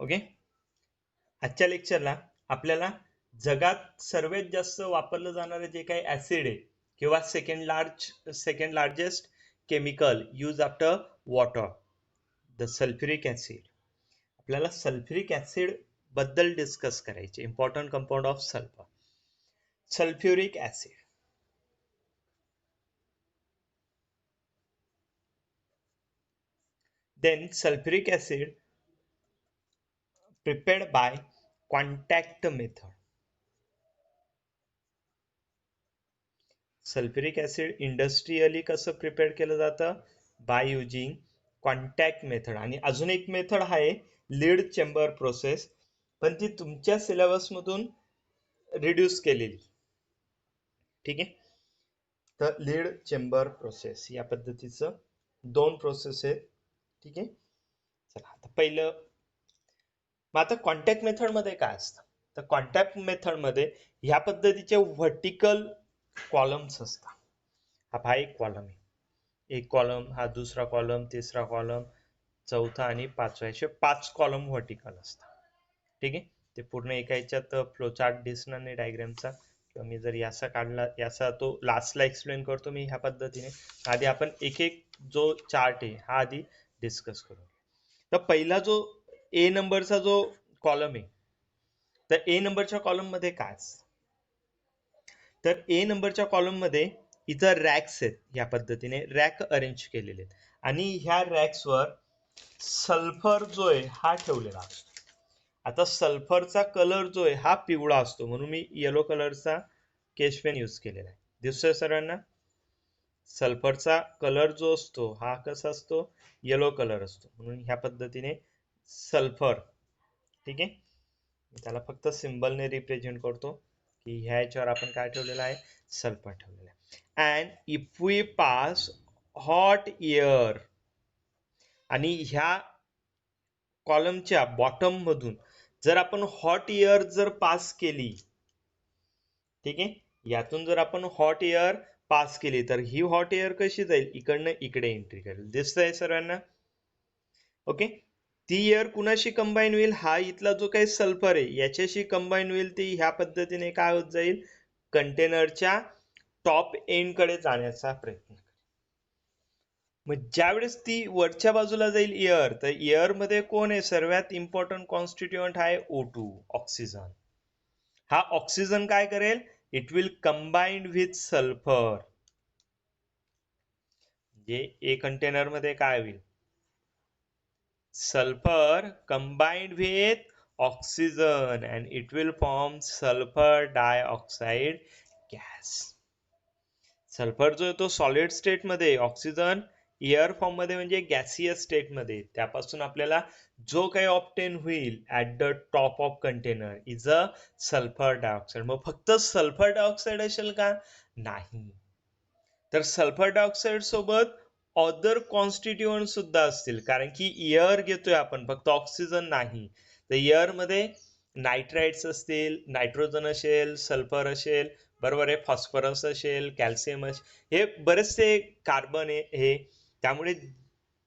Okay. आजच्या लेक्चरला आपल्याला जगात सर्वात जास्त वापरलं जाणारे जे काही ऍसिड आहे किंवा second largest chemical use after water, the sulphuric acid. आपल्याला सल्फ्युरिक ऍसिड बद्दल डिस्कस करायचे. Important compound of sulphur, sulphuric acid. Then sulfuric acid prepared by contact method. Sulphuric acid industrially कसं प्रिपेअर केलं जातं? By using contact method. आणि अजून एक method आहे लीड चेंबर प्रोसेस, पण ती तुमच्या सिलेबस मधून रिड्यूस केलेली. ठीक आहे. तर लीड चेंबर प्रोसेस या पद्धतीचं 2 प्रोसेस आहेत. ठीक आहे. चला आता पहिलं, मग आता कॉन्टॅक्ट मेथड मध्ये काय असतं? तर कॉन्टॅक्ट मेथड मध्ये ह्या पद्धतीचे व्हर्टिकल कॉलम्स असतात. हा एक कॉलम आहे, एक कॉलम, हा दुसरा कॉलम, तिसरा कॉलम, चौथा आणि पाचवा, असे 5 कॉलम व्हर्टिकल असतात. ठीक आहे. ते पूर्ण एका ह्याच्यात फ्लो चार्ट दिसणार नाही डायग्रामचा, किंवा मी जर याचा काढला, याचा तो लास्टला एक्सप्लेन करतो मी ह्या पद्धतीने. आधी आपण एक एक जो चार्ट आहे हा आधी डिस्कस करू. तर पहिला जो ए नंबरचा जो कॉलम आहे, तर ए नंबरच्या कॉलम मध्ये काय असतं? तर ए नंबरच्या कॉलम मध्ये इथं रॅक्स आहेत, या पद्धतीने रॅक अरेंज केलेले आहेत, आणि ह्या रॅक्सवर सल्फर जो आहे हा ठेवलेला असतो. आता सल्फरचा कलर जो आहे हा पिवळा असतो, म्हणून मी येलो कलरचा केश पेन यूज केलेला आहे. दिसतोय सर्वांना? सल्फरचा कलर जो असतो हा कसा असतो? येलो कलर असतो, म्हणून ह्या पद्धतीने सल्फर. ठीक आहे. मी त्याला फक्त सिम्बलने रिप्रेझेंट करतो की ह्या याच्यावर आपण काय ठेवलेलं आहे? सल्फर ठेवलेलं आहे. And if we pass hot air, आणि ह्या कॉलमच्या बॉटम मधून जर आपण हॉट एअर जर पास केली, ठीक आहे, यातून जर आपण हॉट एअर पास केली, तर ही हॉट एअर कशी जाईल? इकडनं इकडे एंट्री करेल. दिसतंय सर्वांना? ओके. ती एअर कुणाशी कंबाईन होईल? हा इथला जो काही सल्फर आहे याच्याशी कंबाईन होईल. ती ह्या पद्धतीने काय होत जाईल? कंटेनरच्या टॉप एंड कडे जाण्याचा प्रयत्न. मग ज्यावेळेस ती वरच्या बाजूला जाईल एअर, तर एअर मध्ये कोण आहे? सर्वात इम्पॉर्टंट कॉन्स्टिट्युएंट आहे O2, ऑक्सिजन. हा ऑक्सिजन काय करेल? It will combine with sulphur. म्हणजे ए कंटेनर मध्ये काय होईल? Sulphur combined with oxygen and it will form sulphur dioxide gas. Sulphur जो आहे तो सॉलिड स्टेट मध्ये, ऑक्सिजन एअर फॉर्म मध्ये म्हणजे गॅसियस स्टेट मध्ये. त्यापासून आपल्याला जो काही ऑप्टेन होईल at the top of container is a sulphur dioxide. मग फक्त सल्फर डायऑक्साइड असेल का? नाही. तर सल्फर डायऑक्साइड सोबत अदर कॉन्स्टिट्युएंट सुद्धा असतील, कारण की एअर घेतोय आपण, फक्त ऑक्सिजन नाही. तर एअर मध्ये नायट्राइड्स असतील, नायट्रोजन असेल, सल्फर असेल, बरोबर आहे, फॉस्फरस असेल, कॅल्शियम असेल, हे बरेचसे कार्बन आहे हे. त्यामुळे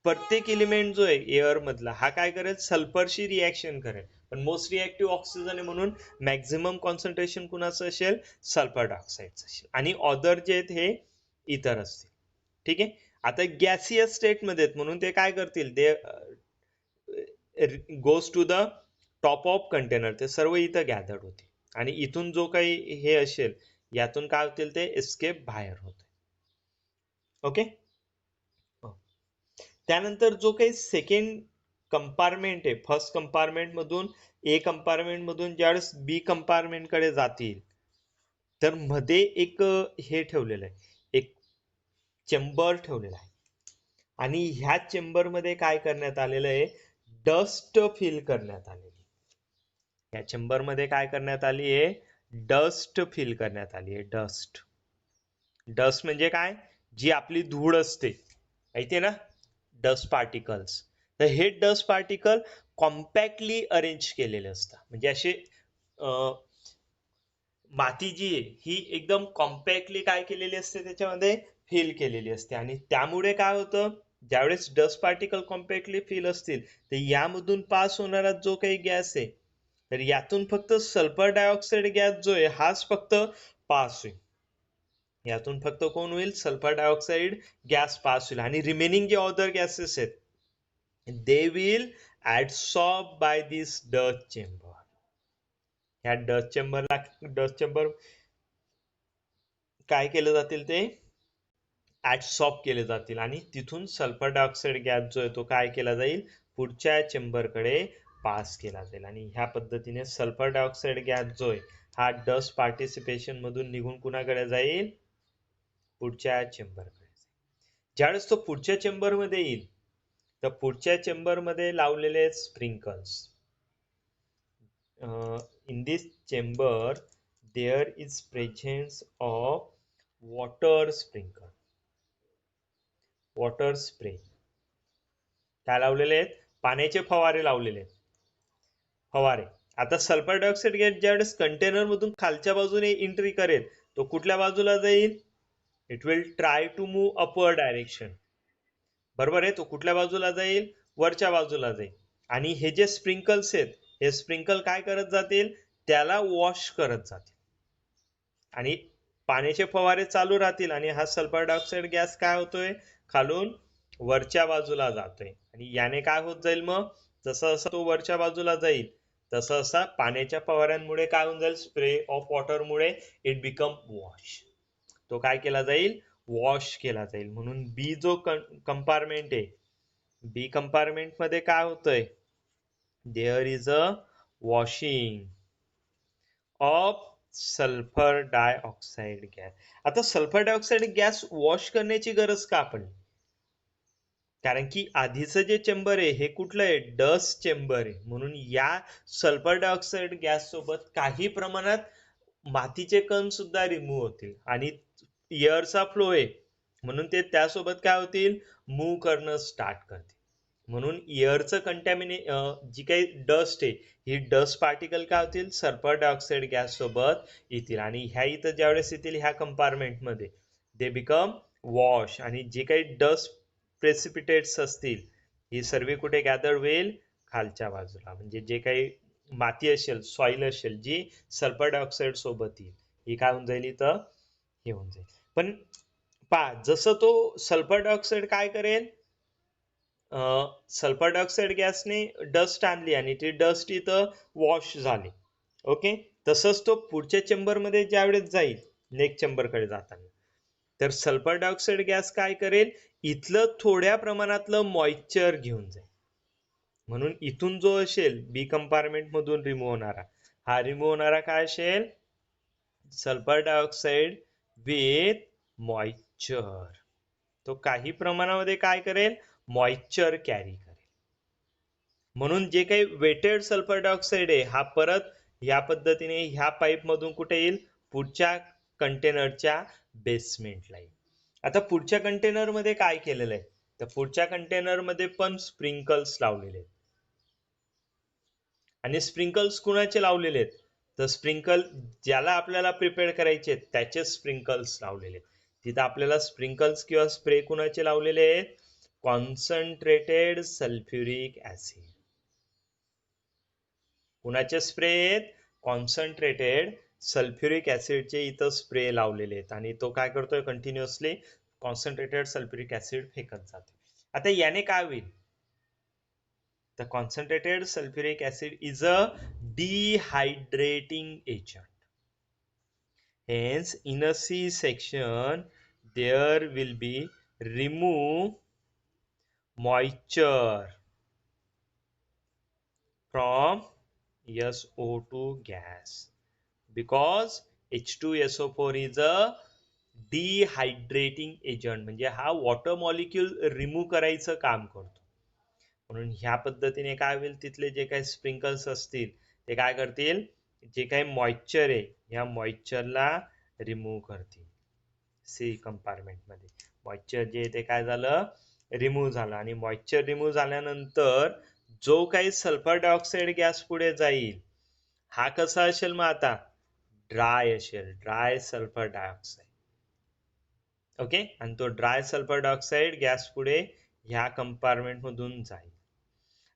प्रत्येक एलिमेंट जो आहे एअर मधला हा काय करेल? सल्फरशी रिॲक्शन करेल. पण मोस्ट रिॲक्टिव्ह ऑक्सिजन आहे, म्हणून मॅक्झिमम कॉन्सन्ट्रेशन कुणाचं असेल? सल्फर डायऑक्साइडचं असेल. आणि अदर जे आहेत हे इतर असतील. ठीक आहे. आता गॅसियस स्टेट मध्ये आहेत, म्हणून ते काय करतील? ते goes to the top of container. ते सर्व इथं गॅदर्ड होते, आणि इथून जो काही हे असेल यातून काय होतील? ते एस्केप बाहेर होते. ओके. त्यानंतर जो काही सेकंड कंपार्टमेंट आहे, फर्स्ट कंपार्टमेंट मधून ए कंपार्टमेंट मधून ज्यावेळेस बी कंपार्टमेंट कडे जातील, तर मध्ये एक हे ठेवलेलं आहे, एक चेंबर ठेवलेला आहे, आणि ह्या चेंबर मध्ये काय करण्यात आलेलं आहे? डस्ट फिल करण्यात आलेली. या चेंबर मध्ये काय करण्यात आली आहे? डस्ट फिल करण्यात आली आहे. डस्ट. डस्ट म्हणजे काय? जी आपली धूळ असते, माहितीये ना, डस्ट पार्टिकल्स. तर हे डस्ट पार्टिकल कॉम्पॅक्टली अरेंज केलेले असतात. म्हणजे असे माती जी आहे ही एकदम कॉम्पॅक्टली काय केलेली असते? त्याच्यामध्ये फिल केलेली असते. आणि त्यामुळे काय होतं? ज्यावेळेस डस्ट पार्टिकल कॉम्पॅक्टली फिल असतील तर यामधून पास होणारा जो काही गॅस आहे तर यातून फक्त सल्फर डायऑक्साईड गॅस जो आहे हाच फक्त पास होईल. यातून फक्त कोण होईल? सल्फर डायऑक्साईड गॅस पास होईल आणि रिमेनिंग जे अदर गॅसेस आहेत they will adsorb by this dust chamber. ह्या डस्ट चेंबर काय केले जातील? ते ऍडसॉर्ब केले जातील आणि तिथून सल्फर डायऑक्साईड गॅस जो आहे तो काय केला जाईल? पुढच्या चेंबरकडे पास केला जाईल आणि ह्या पद्धतीने सल्फर डायऑक्साईड गॅस जो आहे हा डस्ट पार्टिसिपेशन मधून निघून कुणाकडे जाईल? पुढच्या चेंबरकडे. ज्यावेळेस तो पुढच्या चेंबर मध्ये येईल तर पुढच्या चेंबर मध्ये लावलेले sprinkles. in this chamber there is presence of water sprinkle, water spray. काय लावलेले आहेत? पाण्याचे फवारे लावलेले आहेत. फवारे. आता सल्फर डायऑक्साईड गॅस ज्यावेळेस कंटेनर मधून खालच्या बाजूने एंट्री करेल तो कुठल्या बाजूला जाईल? It will try to move upward direction. बरोबर आहे. तो कुठल्या बाजूला जाईल? वरच्या बाजूला जाईल. आणि हे जे स्प्रिंकल्स आहेत हे स्प्रिंकल काय करत जातील? त्याला वॉश करत जातील आणि पाण्याचे फवारे चालू राहतील आणि हा सल्फर डायऑक्साईड गॅस काय होतोय? खालून वरच्या बाजूला जातोय आणि याने काय होत जाईल? मग जसं जसं तो वरच्या बाजूला जाईल तसं असा पाण्याच्या फवाऱ्यांमुळे काय होऊन जाईल? स्प्रे ऑफ वॉटर मुळे इट बिकम वॉश. तो काय केला जाईल? वॉश केला जाईल. म्हणून बी जो कंपार्टमेंट आहे बी कंपार्टमेंट मध्ये काय होतंय? There is a washing of sulphur dioxide gas. आता सल्फर डायऑक्साईड गॅस वॉश करण्याची गरज का पडली? कारण की आधीचं जे चेंबर आहे हे कुठलं आहे? डस्ट चेंबर आहे. म्हणून या सल्फर डायऑक्साईड गॅस सोबत काही प्रमाणात मातीचे कण सुद्धा रिमूव्ह होतील आणि एअरचा फ्लो आहे म्हणून ते त्यासोबत काय होतील? मूव्ह करणं स्टार्ट करतील. म्हणून एअरचं जी काही डस्ट आहे ही डस्ट पार्टिकल काय होतील? सल्फर डायऑक्साईड गॅस सोबत येतील आणि ह्या इथं ज्यावेळेस येतील ह्या कंपार्टमेंट मध्ये दे बिकम वॉश आणि जे काही डस्ट प्रेसिपिटेट्स असतील ही सर्व कुठे गॅदर होईल? खालच्या बाजूला. म्हणजे जे काही माती असेल, सॉइल असेल जी सल्फर डायऑक्साईड सोबत येईल ही काय होऊन जाईल? इथं हे होऊन जाईल. पण पहा जसं तो सल्फर डायऑक्साईड काय करेल? सल्फर डायऑक्साईड गॅसने डस्ट आणली आणि ती डस्ट इथं वॉश झाली. ओके. तसंच तो पुढच्या चेंबर मध्ये ज्यावेळेस जाईल नेक्स्ट चेंबरकडे जाताना तर सल्फर डायऑक्साईड गॅस काय करेल? इथलं थोड्या प्रमाणातलं मॉइश्चर घेऊन जाईल. म्हणून इथून जो असेल बी कंपार्टमेंट मधून रिमूव्ह होणारा हा रिमूव्ह होणारा काय असेल? Sulphur dioxide with moisture. तो काही प्रमाणामध्ये काय करेल? मॉइश्चर कॅरी करेल. म्हणून जे काही वेटेड सल्फर डायऑक्साईड आहे हा परत या पद्धतीने ह्या पाईप मधून कुठे येईल? पुढच्या कंटेनरच्या बेसमेंटला येईल. आता पुढच्या कंटेनर मध्ये काय केलेलं आहे? तर पुढच्या कंटेनर मध्ये पण स्प्रिंकल्स लावलेले आहेत आणि स्प्रिंकल्स कुणाचे लावलेले आहेत? तर स्प्रिंकल ज्याला आपल्याला प्रिपेअर करायचे त्याचे स्प्रिंकल्स लावलेले आहेत. तिथं आपल्याला स्प्रिंकल्स किंवा स्प्रे कुणाचे लावलेले आहेत? Concentrated sulphuric acid. कुणाचे स्प्रे आहेत? कॉन्सन्ट्रेटेड सल्फ्युरिक ऍसिडचे इथं स्प्रे लावलेले आहेत आणि तो काय करतोय? कंटिन्युअसली कॉन्सन्ट्रेटेड सल्फ्युरिक ऍसिड फेकत जातो. आता याने काय होईल? The concentrated sulfuric acid is a dehydrating agent. Hence, in a C section, there will be remove moisture from SO2 gas because H2SO4 is a dehydrating agent. म्हणजे हा water molecule remove करायचं काम करतो. म्हणून ह्या पद्धतीने काय होईल? तिथले जे काही स्प्रिंकल्स असतील ते काय करतील? जे काही मॉइश्चर आहे या मॉइश्चरला रिमूव्ह करतील. सी कंपार्टमेंट मध्ये मॉइश्चर जे ते काय झालं? रिमूव्ह झालं आणि मॉइश्चर रिमूव्ह झाल्यानंतर जो काही सल्फर डायऑक्साईड गॅस पुढे जाईल हा कसा असेल? मग आता ड्राय असेल. Dry sulphur dioxide. ओके. आणि तो ड्राय सल्फर डायऑक्साईड गॅस पुढे ह्या कंपार्टमेंट मधून जाईल.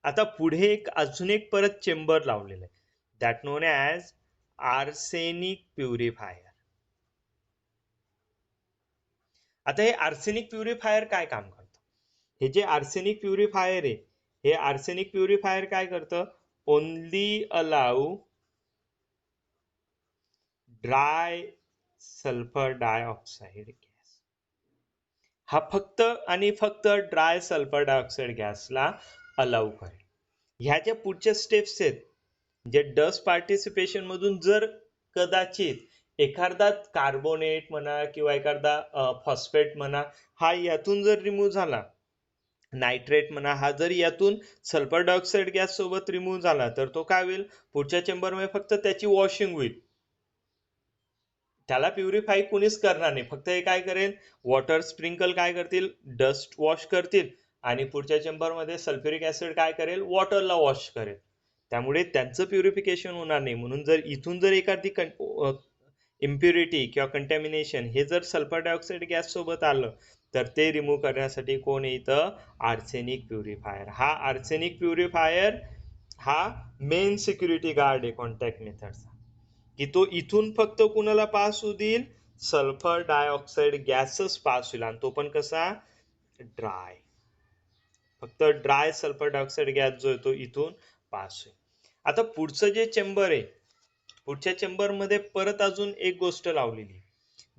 आता पुढे अजून एक परत चेंबर लावलेलं आहे, that known as arsenic purifier. आता हे आर्सेनिक प्युरिफायर काय काम करतं? हे जे आर्सेनिक प्युरिफायर आहे, हे आर्सेनिक प्युरिफायर काय करतं? Only allow dry sulphur dioxide gas. हा फक्त आणि फक्त ड्राय सल्फर डायऑक्साइड गॅसला अलाउ करेल. ह्याच्या पुढच्या स्टेप्स आहेत, जे डस्ट पार्टिसिपेशन मधून जर कदाचित एखादा कार्बोनेट म्हणा किंवा एखादा फॉस्फेट म्हणा, हा यातून जर रिमूव्ह झाला, नायट्रेट म्हणा, हा जर यातून सल्फर डायऑक्साइड गॅस सोबत रिमूव्ह झाला, तर तो काय होईल? पुढच्या चेंबरमध्ये फक्त त्याची वॉशिंग होईल. त्याला प्युरिफाय कोणीच करणार नाही. फक्त हे काय करेल? वॉटर स्प्रिंकल काय करतील? डस्ट वॉश करतील आणि पुढच्या चेंबरमध्ये सल्फ्युरिक ऍसिड काय करेल? वॉटरला वॉश करेल. त्यामुळे त्यांचं प्युरिफिकेशन होणार नाही. म्हणून जर इथून जर एखादी इम्प्युरिटी किंवा कंटॅमिनेशन हे जर सल्फर डायऑक्साइड गॅस सोबत आलं, तर ते रिमूव्ह करण्यासाठी कोण येतं? Arsenic purifier. हा आर्सेनिक प्युरिफायर हा मेन सिक्युरिटी गार्ड आहे कॉन्टॅक्ट मेथडचा, की तो इथून फक्त कुणाला पास होऊ देईल? सल्फर डायऑक्साइड गॅसच पास होईल, आणि तो पण कसा? ड्राय. फक्त ड्राय सल्फर डायऑक्साइड गॅस जो आहे तो इथून पास होईल. आता पुढचं जे चेंबर आहे, पुढच्या चेंबर मध्ये परत अजून एक गोष्ट लावलेली,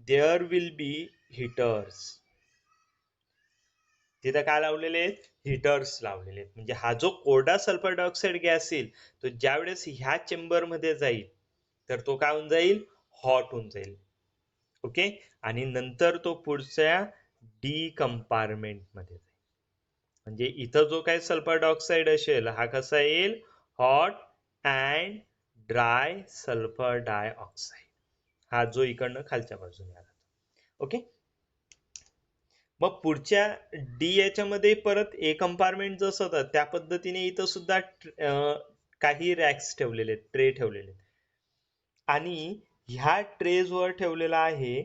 देअर विल बी हिटर्स. तिथं काय लावलेले आहेत? हिटर्स लावलेले आहेत. म्हणजे हा जो कोरडा सल्फर डायऑक्साइड गॅस येईल, तो ज्या वेळेस ह्या चेंबर मध्ये जाईल, तर तो काय होऊन जाईल? हॉट होऊन जाईल. ओके. आणि नंतर तो पुढच्या डी कंपार्टमेंट मध्ये जाईल. म्हणजे इथं जो काही सल्फर डायऑक्साइड असेल, हा कसा येईल? Hot and dry sulphur dioxide. हा जो इकडनं खालच्या बाजूने आला. ओके. मग पुढच्या डी याच्यामध्ये परत ए कंपार्टमेंट जसं होतं त्या पद्धतीने इथं सुद्धा काही रॅक्स ठेवलेले आहेत, ट्रे ठेवलेले आहेत. आणि ह्या ट्रेजवर ठेवलेला आहे,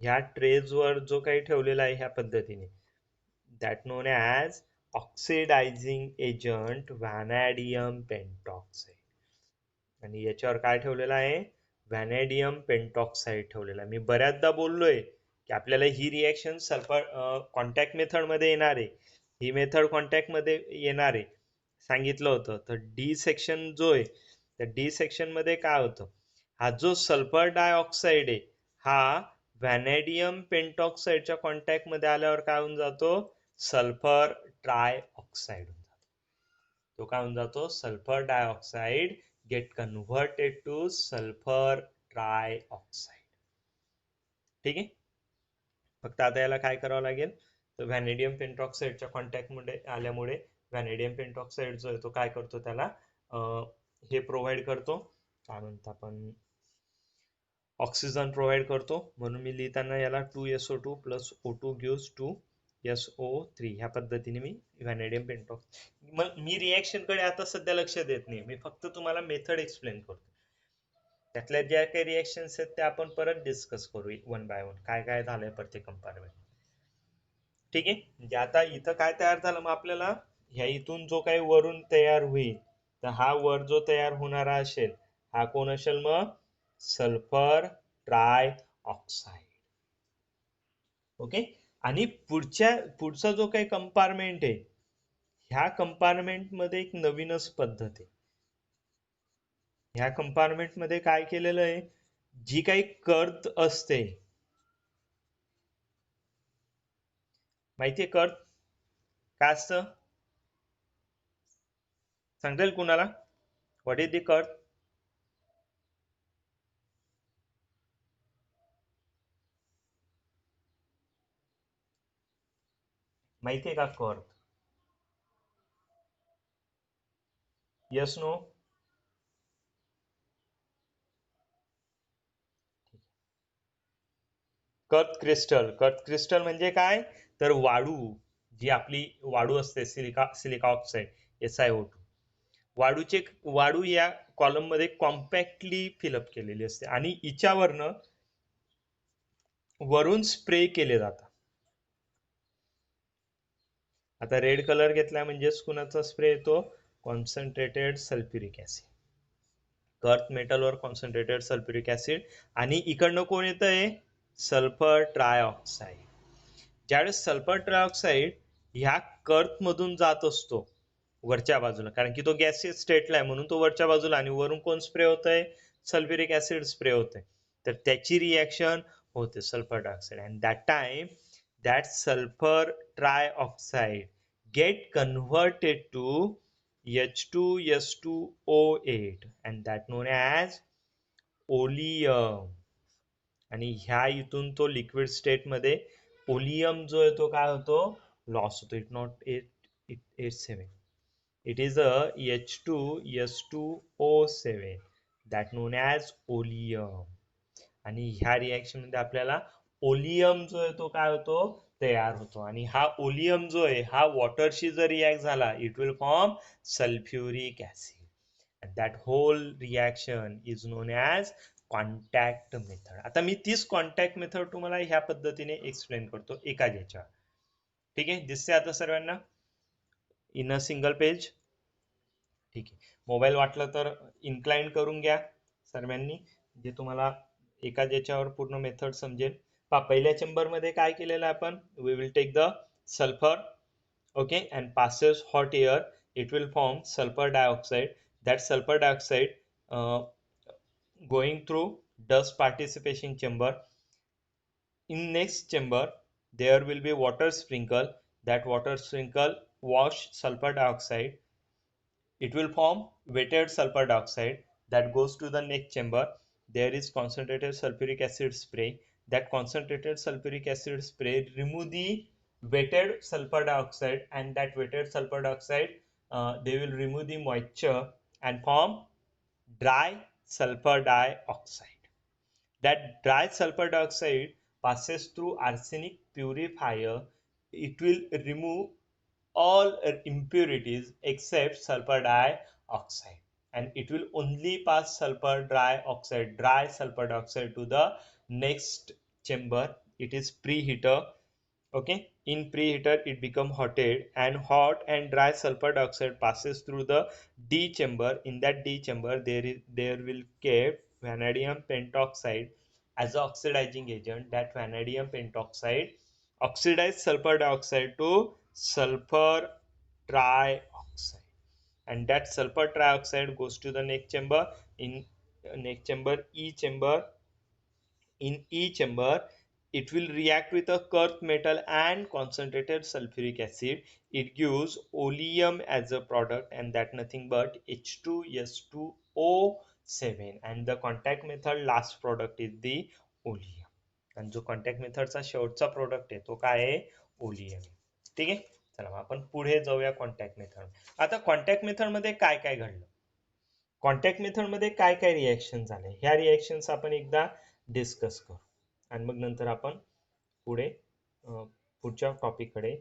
ह्या ट्रेजवर जो काही ठेवलेला आहे ह्या पद्धतीने, that known as oxidising agent vanadium pentoxide. आणि याच्यावर काय ठेवलेलं आहे? व्हॅनॅडियम पेंटॉक्साइड ठेवलेला. मी बऱ्याचदा बोललोय की आपल्याला ही रिएक्शन सल्फर कॉन्टॅक्ट मेथड मध्ये येणार आहे, ही मेथड कॉन्टॅक्ट मध्ये येणार आहे सांगितलं होतं. तर डी सेक्शन जो आहे, त्या डी सेक्शन मध्ये काय होतं? हा जो सल्फर डायऑक्साइड आहे, हा व्हॅनॅडियम पेंटॉक्साइडच्या कॉन्टॅक्ट मध्ये आल्यावर काय होऊन जातो? सल्फर ट्राय ऑक्साइड होऊन जातो. तो काय होऊन जातो? Sulphur dioxide get converted to sulphur trioxide. ठीक आहे. फक्त आता याला काय करावं लागेल? तर व्हॅनेडियम पेंटॉक्साइडच्या कॉन्टॅक्ट मध्ये आल्यामुळे व्हॅनेडियम पेंटॉक्साइड जो आहे तो काय करतो? त्याला हे प्रोव्हाइड करतो, काय म्हणतो आपण, ऑक्सिजन प्रोव्हाइड करतो. म्हणून मी लिहिताना याला 2SO2 plus O2 gives 2SO3 ह्या पद्धतीने मी व्हॅनेडियम पेंटॉक्स. मग मी रिएक्शन कडे आता सध्या लक्ष देत नाही, मी फक्त तुम्हाला मेथड एक्सप्लेन करतो. त्यातल्या ज्या काही रिएक्शन्स आहेत त्या आपण परत डिस्कस करू वन बाय वन, काय काय झालंय प्रत्येक कंपार्टमेंट. ठीक आहे. म्हणजे आता इथं काय तयार झालं? मग आपल्याला ह्या इथून जो काही वरून तयार होईल, तर हा वर जो तयार होणारा असेल, हा कोण असेल? मग सल्फर ट्राय ऑक्साइड. ओके. आणि पुढचा जो काही कंपार्टमेंट आहे, ह्या कंपार्टमेंट मध्ये एक नवीनच पद्धत आहे. ह्या कंपार्टमेंट मध्ये काय केलेलं आहे? जी काही कर्त असते, माहितीये कर्त काय असतं? सांगता येईल कुणाला? What is the quartz? माहितीये का quartz? Yes no? Quartz crystal म्हणजे काय? तर वाळू, जी आपली वाळू असते, सिलिका ऑक्साइड SiO2, वाळू या कॉलम मध्ये कॉम्पॅक्टली फिलअप केलेली असते. आणि हिच्यावरनं वरून स्प्रे केले जातात. आता रेड कलर घेतला म्हणजेच कुणाचा स्प्रे येतो, कॉन्सन्ट्रेटेड सल्फ्युरिक ऍसिड, कर्थ मेटलवर कॉन्सन्ट्रेटेड सल्फ्युरिक ऍसिड. आणि इकडनं कोण येत आहे, सल्फर ट्रायऑक्साईड. ज्यावेळेस सल्फर ट्रायऑक्साईड ह्या कर्थ मधून जात असतो वरच्या बाजूला, कारण की तो गॅसियस स्टेटला आहे म्हणून तो वरच्या बाजूला, आणि वरून कोण स्प्रे होत आहे, सल्फ्युरिक ऍसिड स्प्रे होत आहे. तर त्याची रिॲक्शन होते sulphur dioxide, and that time that sulfur trioxide get converted to H2S2O8 and that known as oleum. आणि ह्या इथून तो लिक्विड स्टेट मध्ये ओलियम जो आहे तो काय होतो, लॉस होतो. It not 887, it is a H2S2O7 that known as oleum. आणि ह्या रिॲक्शन मध्ये आपल्याला ओलियम जो आहे तो काय होतो, तयार होतो. आणि हा ओलियम जो आहे हा वॉटरशी जर रिॲक्ट झाला, it will form sulphuric acid, and that whole reaction is known as contact method. आता मी तीच कॉन्टॅक्ट मेथड तुम्हाला ह्या पद्धतीने एक्सप्लेन करतो एका ज्याच्या. ठीक आहे, दिसते आता सर्वांना इन अ सिंगल पेज. ठीक आहे, मोबाईल वाटलं तर इन्क्लाइन करून घ्या सर्वांनी, जे तुम्हाला एका ज्याच्यावर पूर्ण मेथड समजेल. पहिल्या चेंबर मध्ये काय केलेलं आपण, we will take the sulphur, okay, and passes hot air, it will form sulfur dioxide. That sulfur dioxide going through dust participation chamber. In next chamber there will be water sprinkle. That water sprinkle wash sulfur dioxide, it will form wetted sulfur dioxide. That goes to the next chamber, there is concentrated sulfuric acid spray. That concentrated sulfuric acid spray remove the wetted sulfur dioxide, and that wetted sulfur dioxide they will remove the moisture and form dry sulfur dioxide. That dry sulfur dioxide passes through arsenic purifier, it will remove all impurities except sulfur dioxide, and it will only pass dry sulfur dioxide to the next chamber. It is preheater, okay. In preheater it become hotted, and hot and dry sulfur dioxide passes through the D chamber. In that D chamber there will keep vanadium pentoxide as an oxidizing agent. That vanadium pentoxide oxidize sulfur dioxide to sulfur trioxide, and that sulfur trioxide goes to the next chamber. In next chamber, E chamber, in E chamber it will react with a Kurth metal and concentrated sulfuric acid. It gives oleum as a product, and that nothing but H2S2O7, and the contact method last product is the oleum. आणि जो contact मेथडचा शेवटचा product आहे तो काय आहे, oleum. ठीक आहे, चला आपण पुढे जाऊया कॉन्टॅक्ट मेथड. आता कॉन्टॅक्ट मेथड मध्ये काय काय घडलं, कॉन्टॅक्ट मेथड मध्ये काय काय रिॲक्शन झाले, ह्या रिॲक्शन्स आपण एकदा डिस्कस करू, आणि मग नंतर आपण पुढे पुढच्या टॉपिक कडे.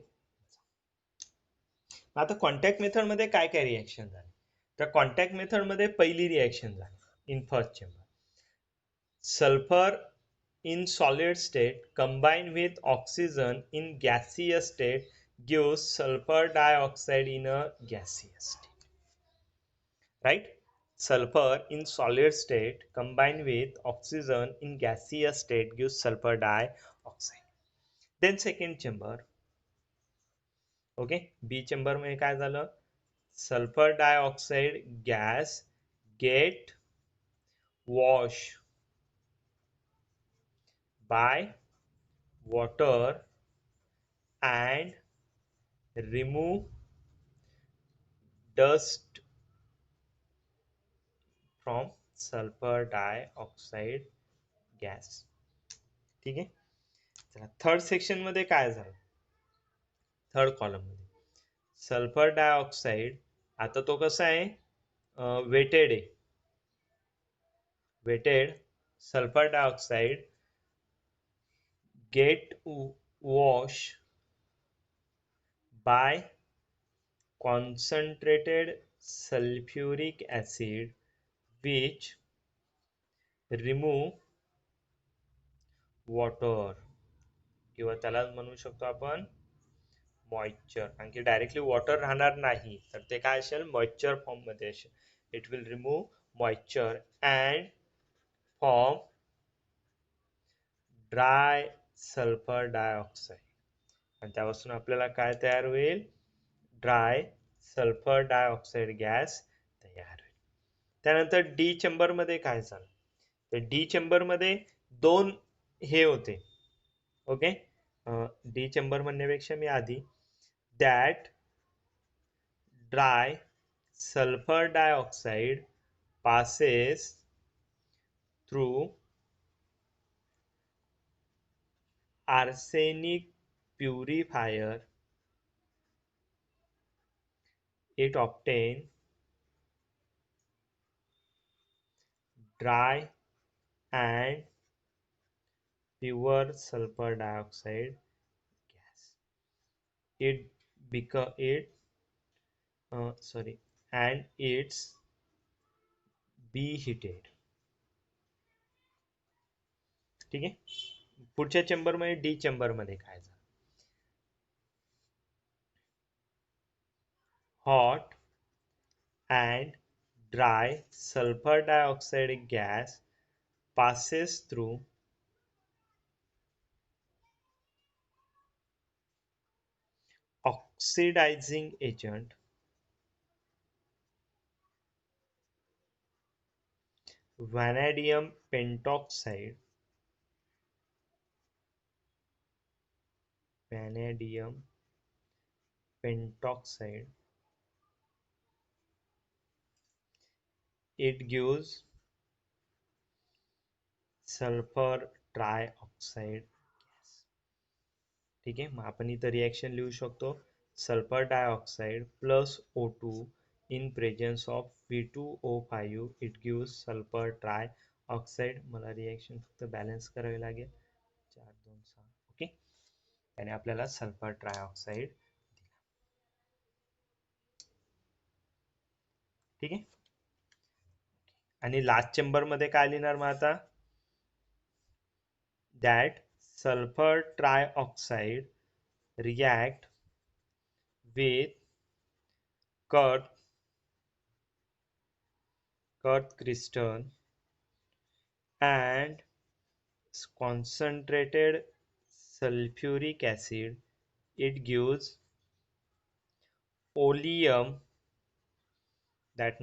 आता कॉन्टॅक्ट मेथड मध्ये काय काय रिॲक्शन झाले, तर कॉन्टॅक्ट मेथड मध्ये पहिली रिॲक्शन झाली in first chamber. Sulphur in solid state combined with oxygen in gaseous state gives sulfur dioxide in a gaseous state, right? Sulfur in solid state combined with oxygen in gaseous state gives sulfur dioxide. Then second chamber, okay, B chamber मध्ये काय झालं, sulfur dioxide gas get washed by water and remove dust from sulfur dioxide gas. ठीक आहे, चला third section मध्ये काय झालं, third column मध्ये सल्फर डायऑक्साइड, आता तो कसा आहे, वेटेड आहे, wetted sulphur dioxide get washed by concentrated sulfuric acid which remove water किंवा त्याला म्हणू शकतो आपण मॉइश्चर, कारण की डायरेक्टली वॉटर राहणार नाही, तर ते काय असेल, मॉइश्चर फॉर्म मध्ये असेल. It will remove moisture and form dry sulphur dioxide, आणि त्यापासून आपल्याला काय तयार होईल, ड्राय सल्फर डायऑक्साईड गॅस तयार होईल. त्यानंतर डी चेंबर मध्ये काय झालं, तर डी चेंबर मध्ये दोन हे होते. ओके, डी चेंबर म्हणण्यापेक्षा मी आधी that dry sulphur dioxide passes through arsenic purifier, it obtain dry and pure sulfur dioxide gas. It become it sorry, and it's be heated. ठीक आहे. पुढच्या चेंबर मध्ये डी चेंबर मध्ये काय झालं, hot and dry sulfur dioxide gas passes through oxidizing agent vanadium pentoxide, vanadium pentoxide. It gives sulphur trioxide gas. ठीक आहे, मग आपण इथं रिएक्शन लिहू शकतो, sulphur dioxide plus O2 in presence of V2O5 it gives sulphur trioxide. मला reaction फक्त balance करावी लागेल, 4 2 6. ओके, त्याने आपल्याला सल्फर ट्रायऑक्साइड दिला. ठीक आहे, आणि लास्ट चेंबर मध्ये काय लिहिणार मग आता, that sulfur trioxide react with cut crystal and concentrated sulfuric acid. It gives oleum, that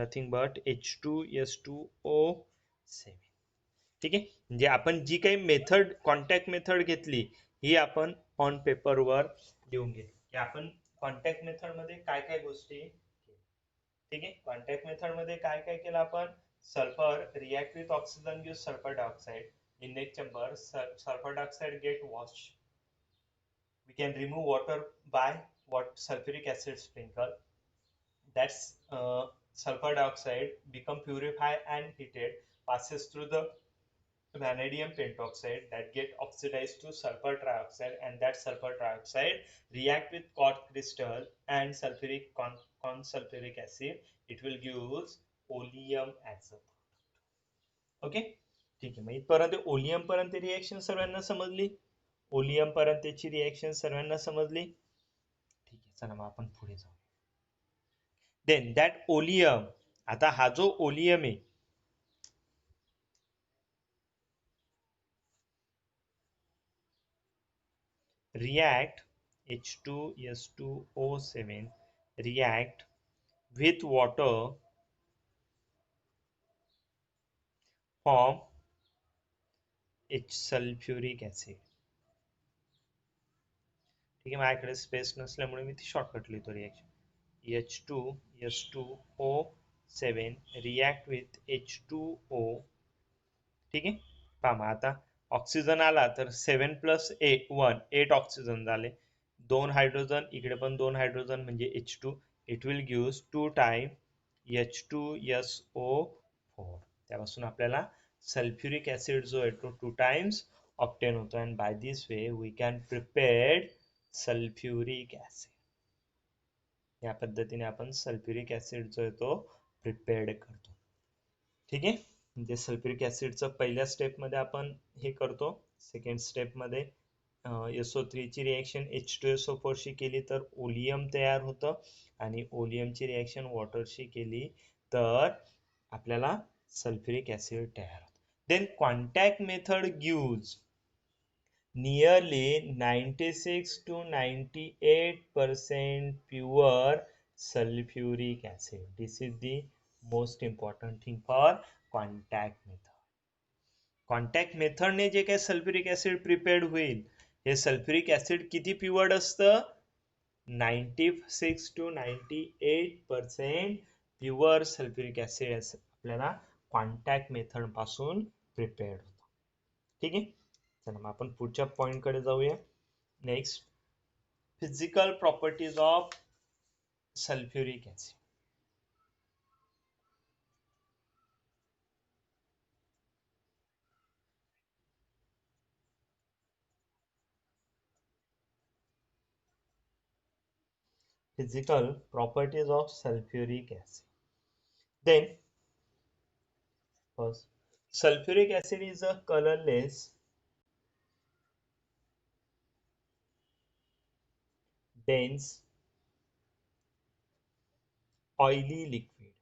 nothing but H2S2O7. ठीक आहे, म्हणजे आपण जी काही मेथड, कॉन्टॅक्ट मेथड घेतली, ही आपण ऑन पेपरवर लिहून घेतली की आपण कॉन्टॅक्ट मेथड मध्ये काय काय गोष्टी केल्या. ठीक आहे, कॉन्टॅक्ट मेथड मध्ये काय काय केलं आपण, sulphur react with oxygen gives sulphur dioxide. In next chamber sulfur dioxide get washed, we can remove water by what sulfuric acid sprinkle. That's sulfur dioxide become purified and heated, passes through the vanadium pentoxide that get oxidized to sulfur trioxide, and that sulfur trioxide react with quartz crystal and sulfuric consulfuric acid. It will give oleum as a. Okay, ठीक आहे, मग इथपर्यंत oleum पर्यंत reaction सर्वांना समजली, oleum पर्यंतची reaction सर्वांना समजली. ठीक आहे, चला मग आपण पुढे जाऊ. देन दॅट ओलियम, आता हा जो ओलियम आहे, react H2S2O7 react with water form H sulfuric acid. ठीक आहे, माझ्याकडे स्पेस नसल्यामुळे मी ती शॉर्टकट लिहितो, reaction H2S2O7 react with H2O. ठीक आहे, पहा मग आता ऑक्सिजन आला तर 7 + 8 ऑक्सिजन झाले, 2 हायड्रोजन, इकडे पण 2 हायड्रोजन म्हणजे H2. It will give 2 time H2SO4. त्यापासून आपल्याला सल्फ्युरिक ऍसिड जो आहे तो 2 टाइम्स ऑप्टेन होतो, and by this way we can prepare sulphuric acid. या पद्धतीने आपण सल्फ्युरिक ऍसिड जो आहे तो प्रिपेअर्ड करतो. ठीक आहे, म्हणजे सल्फ्युरिक ऍसिडचं पहिल्या स्टेप मध्ये आपण हे करतो, सेकंड स्टेप मध्ये SO3 ची रिएक्शन H2SO4 शी केली तर ओलियम तयार होतं आणि ओलियमची रिएक्शन वॉटरशी केली तर आपल्याला सल्फ्युरिक ऍसिड तयार होतं. Then contact method gives nearly 96 to 98% pure sulfuric acid. This is the most important thing for contact method. Contact मेथडने जे काही सल्फ्युरिक ऍसिड प्रिपेअर्ड होईल हे सल्फ्युरिक ऍसिड किती प्युअर्ड असतं 96 to 98% प्युअर सल्फ्युरिक ऍसिड आपल्याला कॉन्टॅक्ट मेथड पासून प्रिपेअर्ड होतं. ठीक आहे, चला मग आपण पुढच्या पॉइंट कडे जाऊया. Next, physical properties of sulphuric acid. Physical properties of sulfuric acid. Then, first, sulfuric acid is a colorless, dense, oily liquid.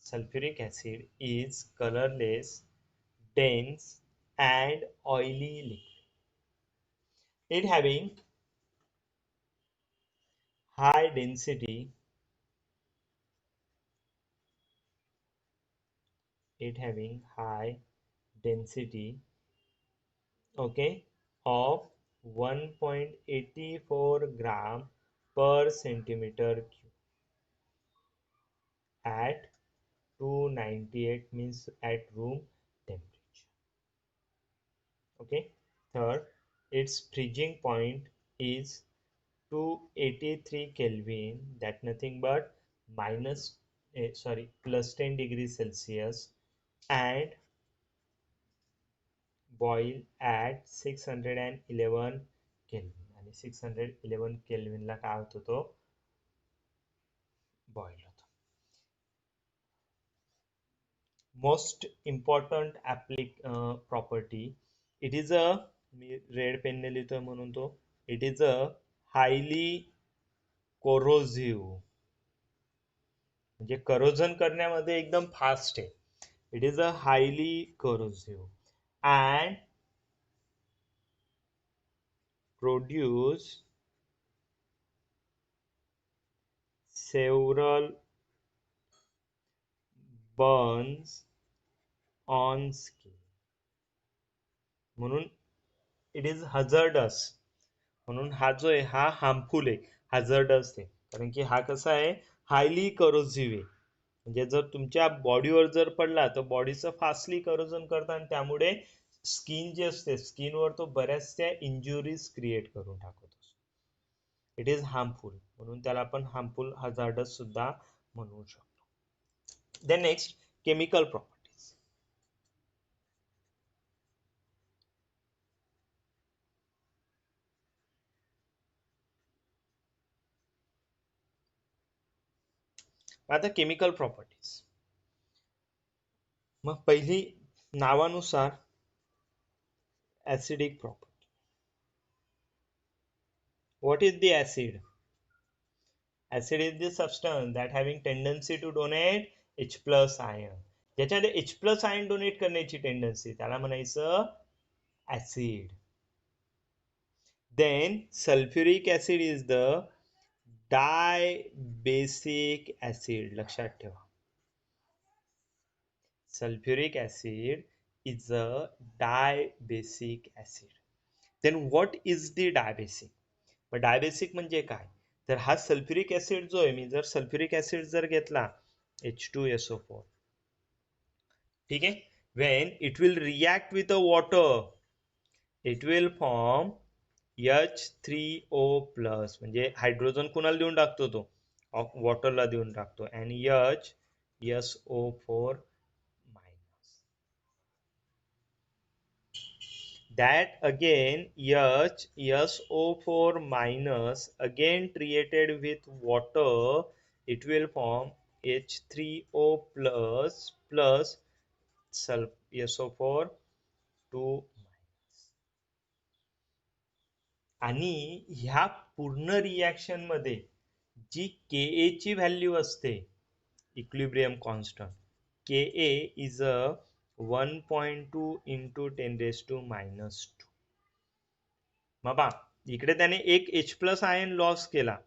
Sulfuric acid is colorless, dense, and oily liquid. It having high density, it having high density, okay, of 1.84 gram per centimeter cube at 298 means at room temperature. Okay, third, its freezing point is 283 Kelvin, that nothing but plus 10 degrees Celsius, and boil at 611 Kelvin. आणि 611 Kelvin ला काय होतो तो boil होतो. Most important property, it is a, me red पेनने लिहितोय म्हणून तो, it is a highly corrosive, म्हणजे करोजन करण्यामध्ये एकदम फास्ट आहे. It is a highly corrosive and produce several burns on skin. म्हणून इट इज हझर्डस, म्हणून हा जो आहे हा हार्मफुल आहे, हझर्डस आहे. कारण की हा कसा आहे, हायली करोसिव्ह आहे. म्हणजे जर तुमच्या बॉडीवर जर पडला तर बॉडीचं फास्टली करोजन करतं आणि त्यामुळे स्किन जे असते स्किनवर तो बऱ्याचशा इंजुरीज क्रिएट करून टाकतो. इट इज हार्मफुल, म्हणून त्याला आपण हार्मफुल हझार्डस सुद्धा म्हणू शकतो. Then next, chemical properties. आता केमिकल प्रॉपर्टीज, मग पहिली नावानुसार acidic property. What is the acid? Acid is the substance that having tendency to donate H plus ion. ज्याच्यामध्ये H plus ion donate करण्याची टेंडन्सी त्याला म्हणायचं acid. Then sulfuric acid is the dibasic acid. लक्षात ठेवा. Sulfuric acid is a dibasic acid. Then what is the dibasic? मग dibasic म्हणजे काय? तर हा सल्फ्युरिक ऍसिड जो आहे, मी जर सल्फ्युरिक ऍसिड जर घेतला H2SO4, ठीक आहे, when it will react with the water it will form H3O plus, म्हणजे हायड्रोजन कुणाला देऊन टाकतो तो वॉटरला देऊन टाकतो, and HSO4 minus. That again HSO4 minus again treated with water, it will form H3O plus plus SO4 two आणि ह्या पूर्ण रिॲक्शन मध्ये जी के ची व्हॅल्यू असते equilibrium constant K is a 1.2 into 10⁻². बाबा इकडे त्याने एक H प्लस आयन लॉस केला,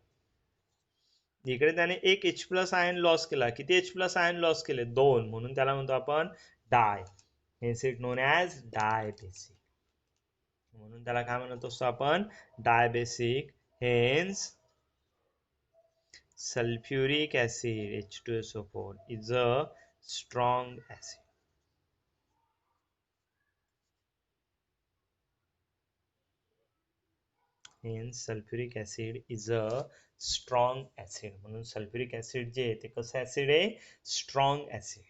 इकडे त्याने एक H प्लस आयन लॉस केला. किती H प्लस आयन लॉस केले? 2. म्हणून त्याला म्हणतो आपण di. Hence it known as dibasic. म्हणून त्याला काय म्हणत असतो आपण? Dibasic. Hence sulfuric acid H2SO4 is a strong acid. Hence sulfuric acid is a strong acid. म्हणून सल्फ्युरिक ऍसिड जे आहे ते कसं ऍसिड आहे? Strong acid.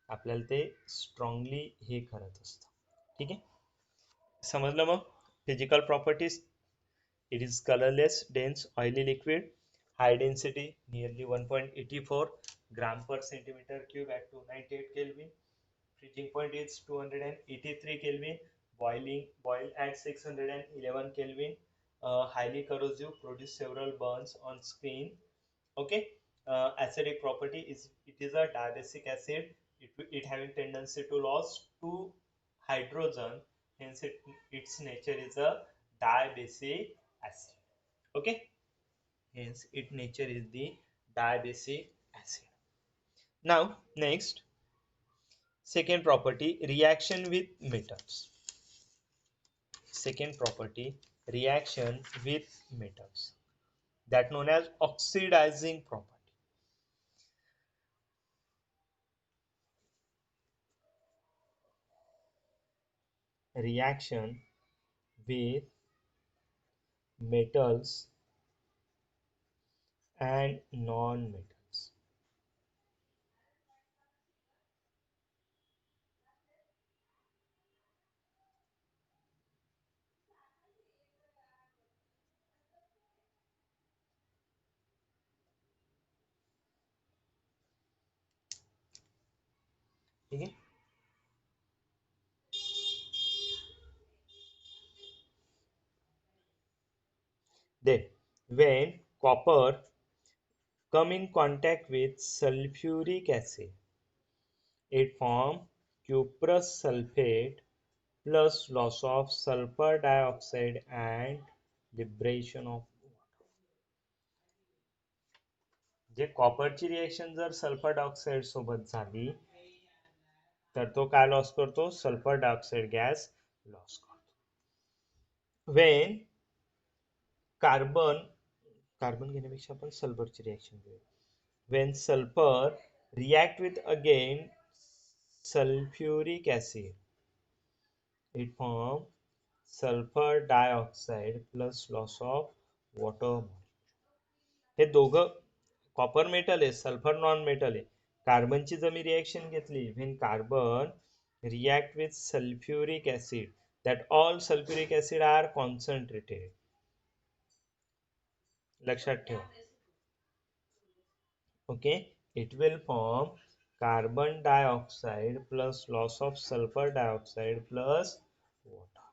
आपल्याला ते स्ट्रॉंगली हे करत असतं. ठीक आहे, समजलं मग physical properties. It is colorless, dense, oily liquid. High density, nearly 1.84 gram per centimeter cube at 298 Kelvin. Freezing point is 283 Kelvin. Boil at 611 Kelvin. Highly corrosive, produce several burns on skin. Okay. Acidic property is it is a diabasic acid. It having tendency to lose two hydrogen. Hence its nature is a diabasic acid. Okay, hence its nature is the diabasic acid. Now next, second property, reaction with metals. Second property, reaction with metals, that known as oxidizing property. Reaction with metals and non-metals. ठीक है, then when copper come in contact with sulfuric acid, it form cuprous sulfate plus loss of sulfur dioxide and liberation of water. जे कॉपरची reaction जर sulphur dioxide सोबत झाली तर तो काय loss करतो? सल्फर डायऑक्साइड गॅस लॉस करतो. वेन कार्बन घेण्यापेक्षा आपण सल्फरची रिएक्शन घेऊया. When sulfur react with again sulfuric acid, it form sulfur dioxide plus loss of water. हे दोघं कॉपर मेटल आहे, सल्फर नॉन मेटल आहे. कार्बनची जर मी रिएक्शन घेतली, when carbon react with sulfuric acid, that all sulfuric acid are concentrated. लक्षात ठेवा. Okay, it will form carbon dioxide plus loss of sulfur dioxide plus water.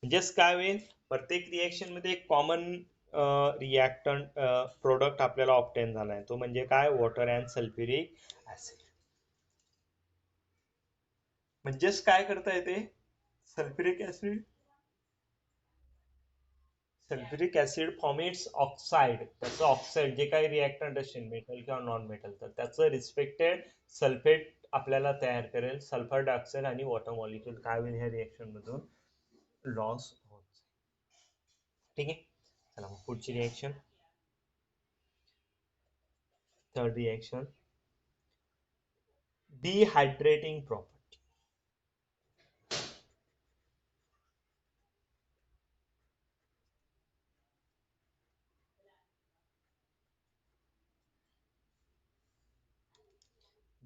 म्हणजेच काय होईल? प्रत्येक रिएक्शन मध्ये एक कॉमन रिएक्टंट प्रोडक्ट आपल्याला ऑब्टेन झाला आहे, तो म्हणजे काय? Water and sulphuric acid. म्हणजेच काय करता येते? Sulphuric acid form it's oxide. त्याचं ऑक्साइड जे काही रिएक्टंट असेल मेटल किंवा नॉन मेटल, तर त्याचं रिस्पेक्टेड सल्फेट आपल्याला तयार करेल. सल्फर डायऑक्साइड आणि वॉटर मॉलिक्यूल काय होईल ह्या रिएक्शन मधून? लॉस होत. ठीक आहे, चला मग पुढची reaction, third reaction, dehydrating property.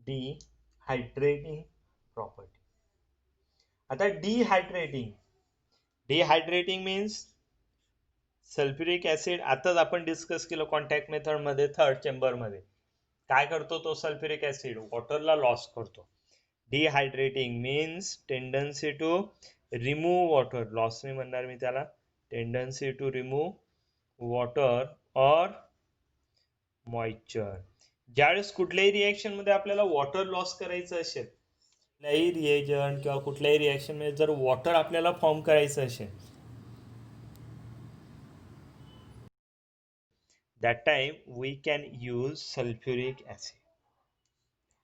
Dehydrating property. आता डिहायड्रेटिंग मीन्स सल्फ्युरिक ऍसिड आताच आपण डिस्कस केलं कॉन्टॅक्ट मेथड मध्ये, थर्ड चेंबर मध्ये काय करतो तो? सल्फ्युरिक ऍसिड वॉटरला लॉस करतो. Dehydrating means tendency to remove water, loss नाही म्हणणार मी त्याला, टेंडन्सी टू रिमूव्ह वॉटर और मॉइश्चर. ज्यावेळेस कुठल्याही रिएक्शन मध्ये आपल्याला वॉटर लॉस करायचं असेल, कुठल्याही रिएजंट किंवा कुठल्याही रिएक्शन मध्ये जर वॉटर आपल्याला फॉर्म करायचं असेल, that time we can use sulfuric acid.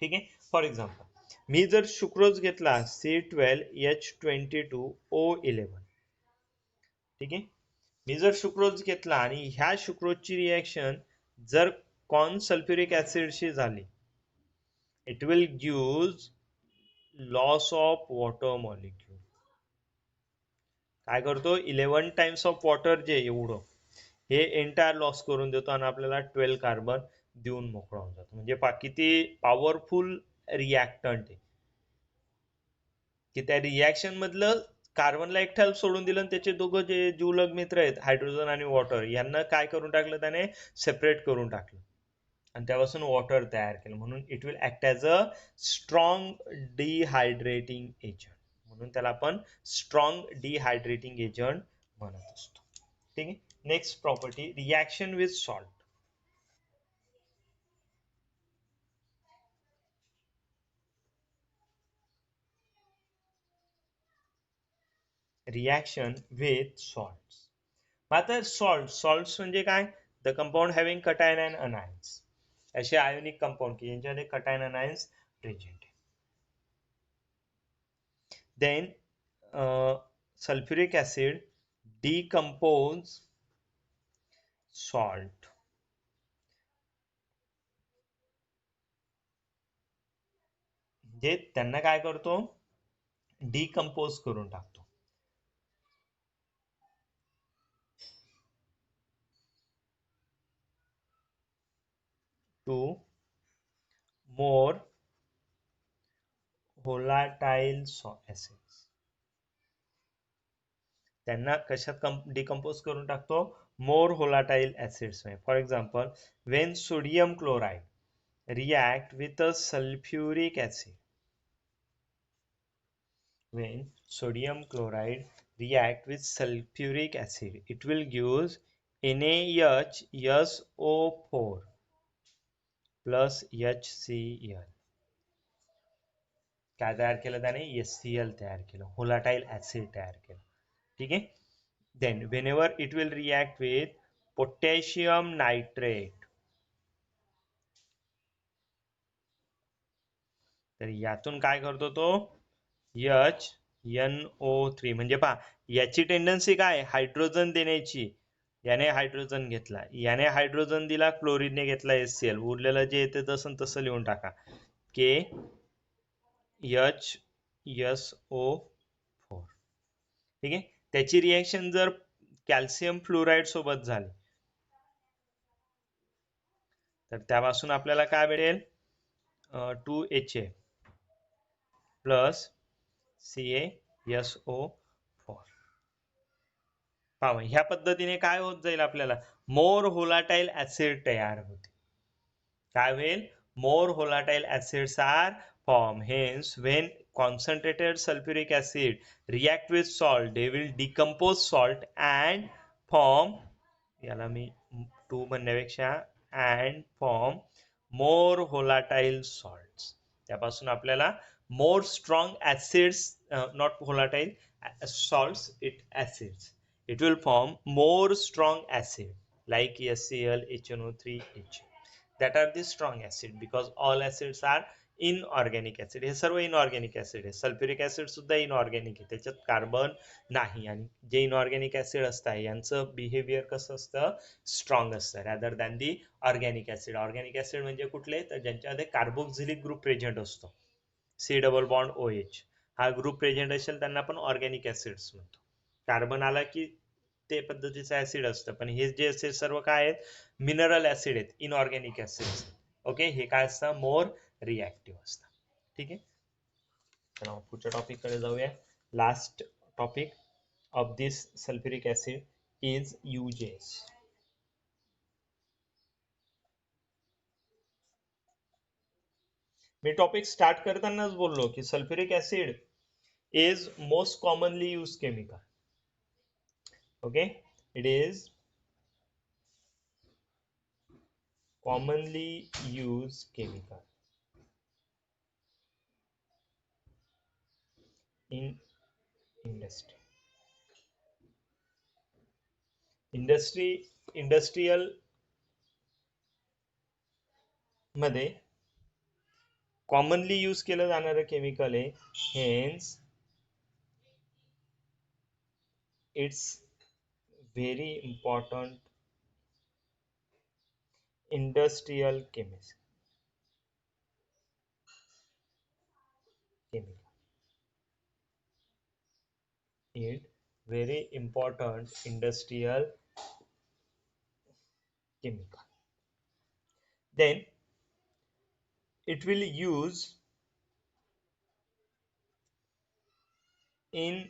ठीक आहे. फॉर एक्झाम्पल मी जर सुक्रोज घेतला C12H22O11, ठीक आहे, मी जर सुक्रोज घेतला आणि ह्या सुक्रोजची रिएक्शन जर कॉर्न सल्फ्युरिक ऍसिडशी झाली, it will give loss of water molecule. काय करतो, 11 टाइम्स ऑफ वॉटर जे एवढं हे एंटायर लॉस करून देतो आणि आपल्याला 12 कार्बन देऊन मोकळा होऊन जातो. म्हणजे किती पॉवरफुल रिॲक्टंट आहे, की त्या रिॲक्शन मधलं कार्बनला एकट्याला सोडून दिलं आणि त्याचे दोघं जे जीवलग मित्र आहेत हायड्रोजन आणि वॉटर यांना काय करून टाकलं, त्याने सेपरेट करून टाकलं आणि त्यापासून वॉटर तयार केलं. म्हणून it will act as a strong डिहायड्रेटिंग agent. म्हणून त्याला आपण स्ट्रॉंग डिहायड्रेटिंग एजंट म्हणत असतो. ठीक आहे. Next property, reaction with salt. Reaction with salt. आता सॉल्ट्स म्हणजे काय, the compound having cation and anions, असे आयोनिक कंपाऊंड की यांच्यामध्ये कटायन अनायन्स प्रेझेंट आहे. Then sulfuric acid decompose salt. जे त्यांना काय करतो, डिकम्पोज करून टाकतो. To more volatile acids. त्यांना कशात डिकम्पोज करून टाकतो, more volatile acids. For example, when sodium chloride react with a sulphuric acid, when sodium chloride react with sulfuric acid, it will give NaHSO4 plus HCl. काय तयार केलं त्याने, HCl तयार केलं, व्होलाटाइल ऍसिड तयार केलं. ठीक आहे. Then whenever it will react with potassium nitrate, तर यातून काय करतो तो, HNO3. म्हणजे पहा, याची टेंडन्सी काय, हायड्रोजन देण्याची. याने हायड्रोजन घेतला, याने हायड्रोजन दिला, क्लोरीनने घेतला HCl, उरलेलं जे येते तसं तसं लिहून टाका, KHSO4. ठीक आहे. त्याची रिएक्शन जर कॅल्शियम फ्लोराईड सोबत झाली, तर त्यापासून आपल्याला काय मिळेल, 2Ha प्लस CaSO4. पहा, ह्या पद्धतीने काय होत जाईल, आपल्याला मोर व्होलाटाइल ऍसिड तयार होते. काय होईल, more volatile acids are form. Hence when concentrated sulfuric acid react with salt, they will decompose salt and form, याला मी 2 म्हणण्यापेक्षा and form more volatile salts. त्यापासून आपल्याला more strong acids, not volatile salts, it acids, it will form more strong acid like HCl, HNO3, H. that are the strong acid because all acids are inorganic acid. हे सर्व inorganic acid आहे. Sulphuric acid सुद्धा inorganic आहे, त्याच्यात carbon नाही. आणि जे inorganic acid असतात यांचं बिहेवियर कसं असतं, स्ट्रॉंग असतं rather than the organic acid. Organic acid म्हणजे कुठले, तर ज्यांच्यामध्ये कार्बोक्सिलिक ग्रुप प्रेझेंट असतो, C+OH हा ग्रुप प्रेझेंट असेल त्यांना आपण ऑर्गॅनिक ऍसिड्स म्हणतो. कार्बन आला की ते पद्धतीचं ऍसिड असतं, पण हे जे असे सर्व काय आहेत, मिनरल ऍसिड आहेत, इनऑर्गॅनिक ऍसिड. ओके, हे काय असतं, मोर रिॲक्टिव्ह असतं. ठीक आहे. चला पुढच्या टॉपिक कडे जाऊया. Last topic of this sulphuric acid is uses. मी टॉपिक स्टार्ट करतानाच बोललो की sulphuric acid is most commonly use chemical. Okay, it is commonly used chemical in industry. Industrial मध्ये कॉमनली यूज केलं जाणारं केमिकल आहे. Hence it's very important industrial chemical. It very important industrial chemical. Then it will use in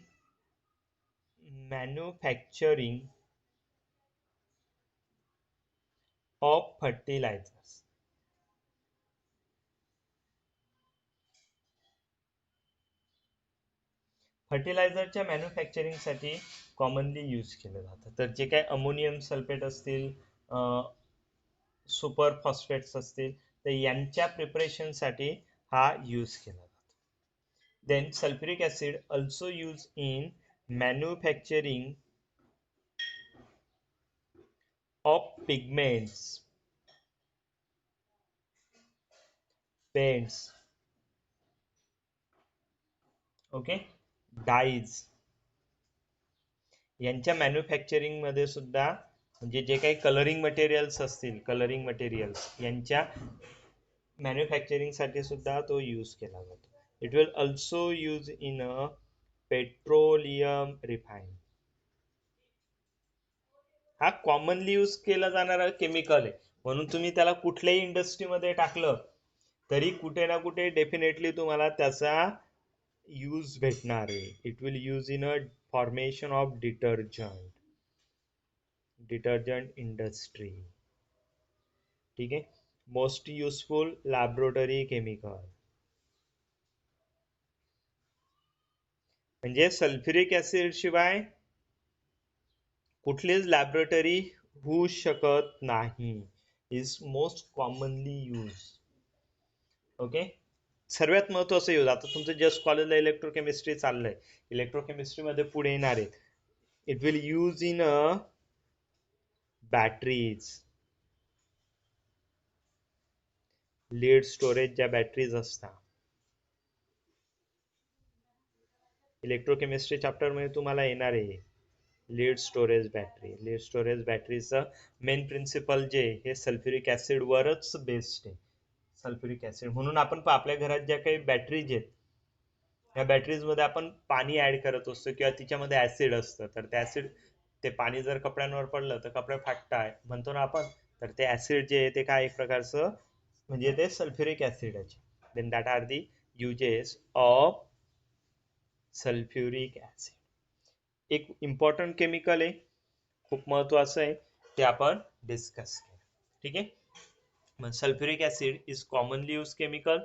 manufacturing of fertilizers. फर्टिलायझरच्या मॅन्युफॅक्चरिंगसाठी commonly use केलं जातं. तर जे काही अमोनियम सल्फेट असतील, सुपर फॉस्फेट्स असतील, तर यांच्या प्रिपरेशनसाठी हा यूज केला जातो. Then sulphuric acid also use in manufacturing of pigments, paints, okay, dyes यांच्या मॅन्युफॅक्चरिंग मध्ये सुद्धा, म्हणजे जे काही कलरिंग मटेरियल्स असतील, कलरिंग मटेरियल्स यांच्या मॅन्युफॅक्चरिंग साठी सुद्धा तो यूज केला जातो. It will also use in a petroleum refine. हा कॉमनली यूज केला जाणारा केमिकल आहे, म्हणून तुम्ही त्याला कुठल्याही इंडस्ट्रीमध्ये टाकलं तरी कुठे ना कुठे डेफिनेटली तुम्हाला त्याचा यूज भेटणार आहे. It will use in a formation of detergent industry. ठीक आहे, मोस्ट युजफुल लॅबोरेटरी केमिकल. म्हणजे सल्फ्युरिक ऍसिड शिवाय कुठलीच लॅबोरेटरी होऊ शकत नाही. Is most commonly use. Okay, सर्वात महत्वाचं यूज. आता तुमचं जस्ट कॉलेजला इलेक्ट्रोकेमिस्ट्री चाललंय, इलेक्ट्रोकेमिस्ट्री मध्ये पुढे येणार आहे. It will use in a batteries, lead storage ज्या बॅटरीज असतात. इलेक्ट्रोकेमिस्ट्री चॅप्टर मध्ये तुम्हाला येणार आहे lead storage battery. Lead storage बॅटरीचं मेन प्रिन्सिपल जे हे सल्फ्युरिक ऍसिड वरच बेस्ड आहे. सल्फ्युरिक ऍसिड म्हणून आपण आपल्या घरात ज्या काही बॅटरीज आहेत, या बॅटरीज मध्ये आपण पाणी ऍड करत असतो किंवा तिच्यामध्ये ऍसिड असतं, तर ते ऍसिड, ते पाणी जर कपड्यांवर पडलं तर कपडे फाटताय म्हणतो ना आपण, तर ते ऍसिड जे आहे ते काय एक प्रकारचं, म्हणजे ते सल्फ्युरिक ऍसिड आहे. Then that are the uses of sulphuric acid. एक इम्पॉर्टंट केमिकल आहे, खूप महत्वाचं आहे, ते आपण डिस्कस केलं. ठीक आहे, मग sulphuric acid is commonly use chemical.